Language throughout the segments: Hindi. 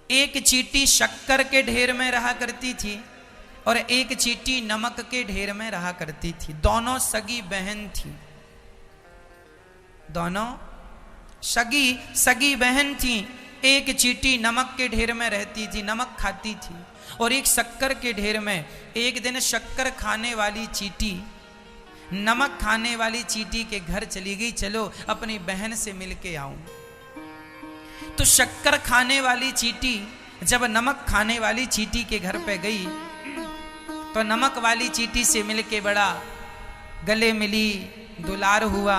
एक चींटी शक्कर के ढेर में रहा करती थी और एक चींटी नमक के ढेर में रहा करती थी। दोनों सगी बहन थी, दोनों सगी बहन थी। एक चींटी नमक के ढेर में रहती थी, नमक खाती थी, और एक शक्कर के ढेर में। एक दिन शक्कर खाने वाली चींटी नमक खाने वाली चींटी के घर चली गई, चलो अपनी बहन से मिलके आऊं। तो शक्कर खाने वाली चींटी जब नमक खाने वाली चींटी के घर पे गई तो नमक वाली चींटी से मिलके बड़ा गले मिली, दुलार हुआ,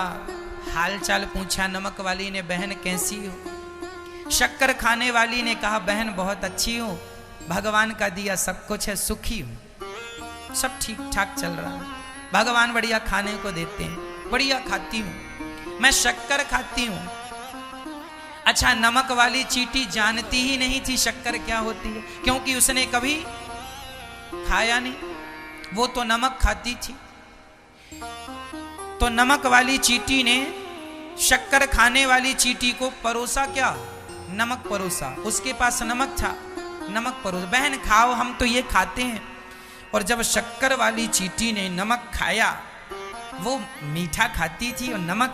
हाल चाल पूछा। नमक वाली ने, बहन कैसी हो? शक्कर खाने वाली ने कहा, बहन बहुत अच्छी हूं, भगवान का दिया सब कुछ है, सुखी हूं, सब ठीक ठाक चल रहा है, भगवान बढ़िया खाने को देते हैं, बढ़िया खाती हूं, मैं शक्कर खाती हूं। अच्छा, नमक वाली चींटी जानती ही नहीं थी शक्कर क्या होती है, क्योंकि उसने कभी खाया नहीं, वो तो नमक खाती थी। तो नमक वाली चींटी ने शक्कर खाने वाली चींटी को परोसा, क्या? नमक परोसा। उसके पास नमक था, नमक परोसा, बहन खाओ, हम तो ये खाते हैं। और जब शक्कर वाली चींटी ने नमक खाया, वो मीठा खाती थी और नमक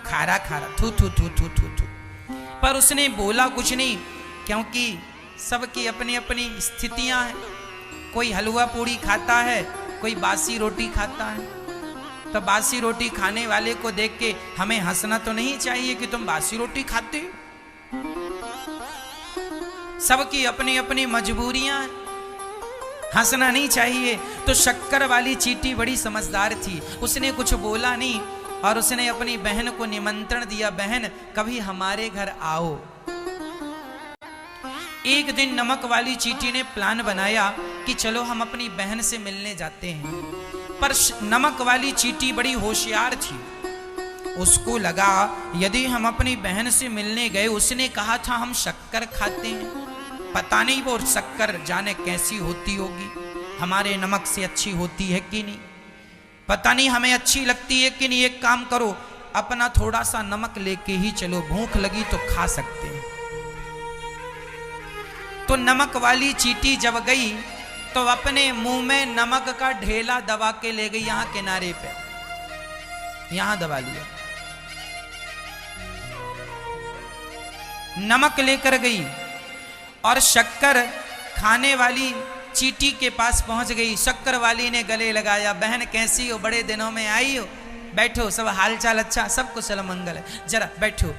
खारा खारा, थू थू थू थू थू थू, पर उसने बोला कुछ नहीं, क्योंकि सबकी अपनी अपनी स्थितियां हैं। कोई हलवा पूड़ी खाता है, कोई बासी रोटी खाता है। तो बासी रोटी खाने वाले को देख के हमें हंसना तो नहीं चाहिए कि तुम बासी रोटी खाते हो। सबकी अपनी अपनी मजबूरियां हैं, हंसना नहीं चाहिए। तो शक्कर वाली चींटी बड़ी समझदार थी, उसने कुछ बोला नहीं और उसने अपनी बहन को निमंत्रण दिया, बहन कभी हमारे घर आओ। एक दिन नमक वाली चींटी ने प्लान बनाया कि चलो हम अपनी बहन से मिलने जाते हैं। पर नमक वाली चींटी बड़ी होशियार थी, उसको लगा यदि हम अपनी बहन से मिलने गए, उसने कहा था हम शक्कर खाते हैं, पता नहीं वो शक्कर जाने कैसी होती होगी, हमारे नमक से अच्छी होती है कि नहीं, पता नहीं हमें अच्छी लगती है कि नहीं। एक काम करो, अपना थोड़ा सा नमक लेके ही चलो, भूख लगी तो खा सकते हैं। तो नमक वाली चींटी जब गई तो अपने मुंह में नमक का ढेला दबा के ले गई, यहां किनारे पे, यहां दबा लिया, नमक लेकर गई और शक्कर खाने वाली चींटी के पास पहुंच गई। शक्कर वाली ने गले लगाया, बहन कैसी हो, बड़े दिनों में आई हो, बैठो, सब हालचाल अच्छा, सब कुशल मंगल है, जरा बैठो।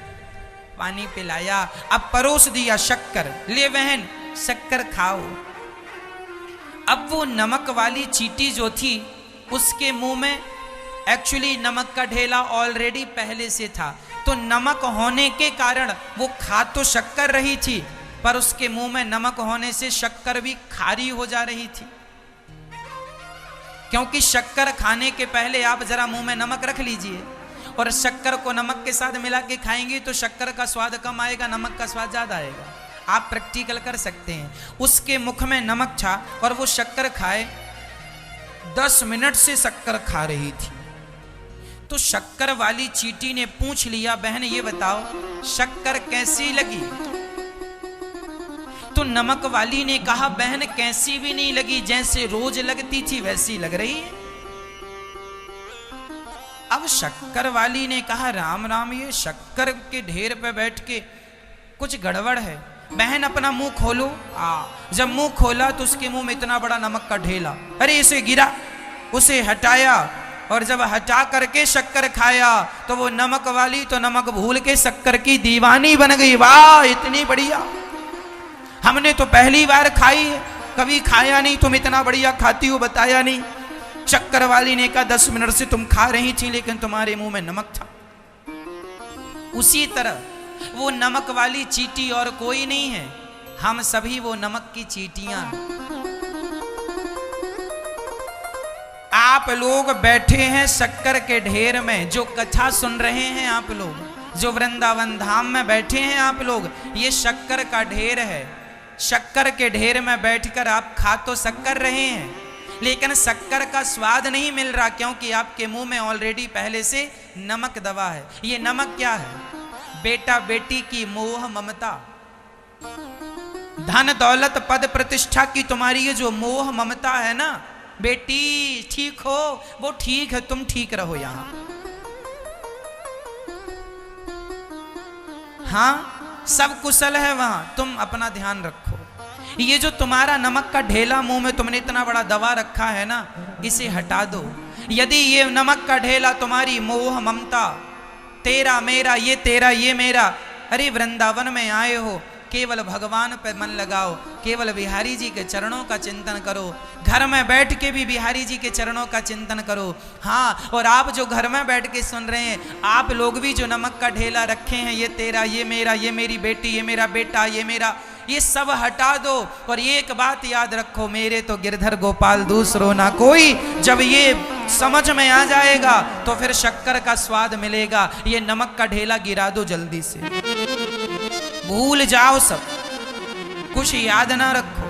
पानी पिलाया, अब परोस दिया शक्कर, ले बहन शक्कर खाओ। अब वो नमक वाली चींटी जो थी, उसके मुंह में एक्चुअली नमक का ढेला ऑलरेडी पहले से था, तो नमक होने के कारण वो खा तो शक्कर रही थी, पर उसके मुंह में नमक होने से शक्कर भी खारी हो जा रही थी। क्योंकि शक्कर खाने के पहले आप जरा मुंह में नमक रख लीजिए और शक्कर को नमक के साथ मिला के खाएंगे तो शक्कर का स्वाद कम आएगा, नमक का स्वाद ज्यादा आएगा। आप प्रैक्टिकल कर सकते हैं। उसके मुख में नमक था और वो शक्कर खाए, 10 मिनट से शक्कर खा रही थी। तो शक्कर वाली चींटी ने पूछ लिया, बहन ये बताओ शक्कर कैसी लगी? तो नमक वाली ने कहा, बहन कैसी भी नहीं लगी, जैसे रोज लगती थी वैसी लग रही है। अब शक्कर वाली ने कहा, राम राम, ये शक्कर के ढेर पे बैठ के कुछ गड़बड़ है, बहन अपना मुंह खोलो। जब मुंह खोला तो उसके मुंह में इतना बड़ा नमक का ढेला, अरे इसे गिरा, उसे हटाया और जब हटा करके शक्कर खाया तो वो नमक वाली तो नमक भूल के शक्कर की दीवानी बन गई। वाह इतनी बढ़िया, हमने तो पहली बार खाई है, कभी खाया नहीं, तुम इतना बढ़िया खाती हो, बताया नहीं। शक्कर वाली ने कहा, 10 मिनट से तुम खा रही थी लेकिन तुम्हारे मुंह में नमक था। उसी तरह वो नमक वाली चींटी और कोई नहीं है, हम सभी वो नमक की चींटियां। आप लोग बैठे हैं शक्कर के ढेर में, जो कथा सुन रहे हैं आप लोग, जो वृंदावन धाम में बैठे हैं आप लोग, ये शक्कर का ढेर है। शक्कर के ढेर में बैठकर आप खा तो शक्कर रहे हैं, लेकिन शक्कर का स्वाद नहीं मिल रहा, क्योंकि आपके मुंह में ऑलरेडी पहले से नमक दबा है। ये नमक क्या है? बेटा बेटी की मोह ममता। धन दौलत पद प्रतिष्ठा की तुम्हारी ये जो मोह ममता है ना, बेटी ठीक हो, वो ठीक है, तुम ठीक रहो यहां। हाँ सब कुशल है वहां, तुम अपना ध्यान रखो। ये जो तुम्हारा नमक का ढेला मुंह में तुमने इतना बड़ा दबा रखा है ना, इसे हटा दो। यदि ये नमक का ढेला तुम्हारी मोह ममता, तेरा मेरा, ये तेरा ये मेरा, अरे वृंदावन में आए हो, केवल भगवान पर मन लगाओ, केवल बिहारी जी के चरणों का चिंतन करो, घर में बैठ के भी बिहारी जी के चरणों का चिंतन करो। हाँ, और आप जो घर में बैठ के सुन रहे हैं, आप लोग भी जो नमक का ढेला रखे हैं, ये तेरा ये मेरा, ये मेरी बेटी, ये मेरा बेटा, ये मेरा, ये सब हटा दो। और एक बात याद रखो, मेरे तो गिरधर गोपाल दूसरो ना कोई। जब ये समझ में आ जाएगा तो फिर शक्कर का स्वाद मिलेगा। ये नमक का ढेला गिरा दो जल्दी से, भूल जाओ सब कुछ, याद ना रखो।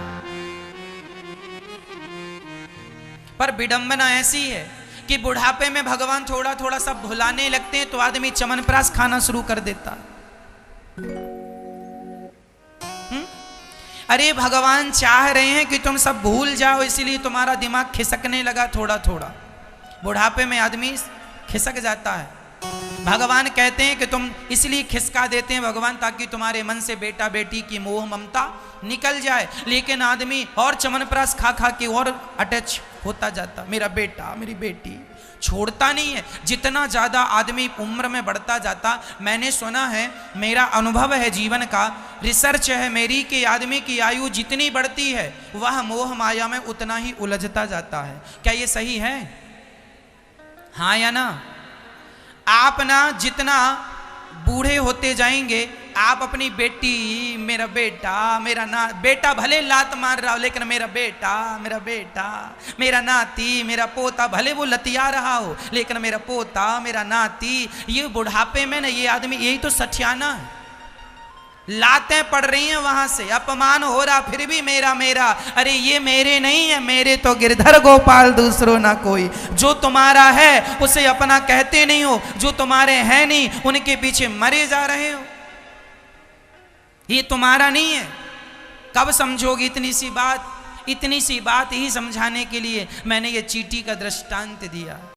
पर विडंबना ऐसी है कि बुढ़ापे में भगवान थोड़ा थोड़ा सब भुलाने लगते हैं तो आदमी चमनप्राश खाना शुरू कर देता। अरे भगवान चाह रहे हैं कि तुम सब भूल जाओ, इसीलिए तुम्हारा दिमाग खिसकने लगा थोड़ा थोड़ा। बुढ़ापे में आदमी खिसक जाता है। भगवान कहते हैं कि तुम इसलिए खिसका देते हैं भगवान, ताकि तुम्हारे मन से बेटा बेटी की मोह ममता निकल जाए। लेकिन आदमी और चमनप्राश खा खा के और अटैच होता जाता, मेरा बेटा मेरी बेटी, छोड़ता नहीं है। जितना ज़्यादा आदमी उम्र में बढ़ता जाता, मैंने सुना है, मेरा अनुभव है जीवन का, रिसर्च है मेरी, कि आदमी की आयु जितनी बढ़ती है वह मोह माया में उतना ही उलझता जाता है। क्या ये सही है? हाँ या ना? आप ना जितना बूढ़े होते जाएंगे, आप अपनी बेटी, मेरा बेटा, मेरा ना बेटा भले लात मार रहा हो, लेकिन मेरा बेटा मेरा बेटा, मेरा नाती, मेरा पोता, भले वो लतिया रहा हो, लेकिन मेरा पोता मेरा नाती। ये बुढ़ापे में ना ये आदमी यही तो सठियाना है। लातें पड़ रही हैं वहां से, अपमान हो रहा, फिर भी मेरा मेरा। अरे ये मेरे नहीं है, मेरे तो गिरधर गोपाल दूसरो ना कोई। जो तुम्हारा है उसे अपना कहते नहीं हो, जो तुम्हारे हैं नहीं उनके पीछे मरे जा रहे हो। ये तुम्हारा नहीं है। कब समझोगे इतनी सी बात? इतनी सी बात ही समझाने के लिए मैंने ये चींटी का दृष्टांत दिया।